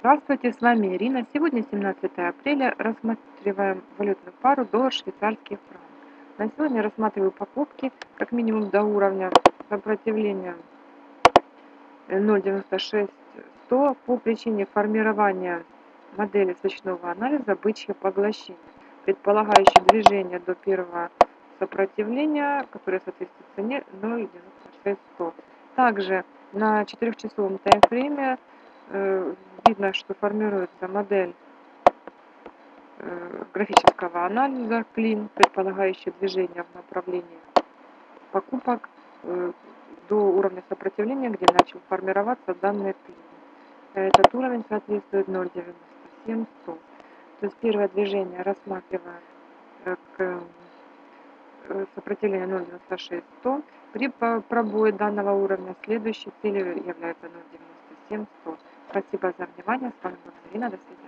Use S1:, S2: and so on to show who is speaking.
S1: Здравствуйте, с вами Ирина. Сегодня 17 апреля. Рассматриваем валютную пару доллар-швейцарский франк. На сегодня рассматриваю покупки как минимум до уровня сопротивления 0,96-100 по причине формирования модели свечного анализа бычье поглощение, предполагающее движение до первого сопротивления, которое соответствует цене 0,96-100. Также на 4-часовом таймфрейме видно, что формируется модель графического анализа клин, предполагающая движение в направлении покупок до уровня сопротивления, где начал формироваться данный клин. Этот уровень соответствует 0,97-100. То есть первое движение рассматриваем к сопротивлению 0,96-100. При пробое данного уровня следующей целью является 0,97-100. Спасибо за внимание. С вами была Ирина. До свидания.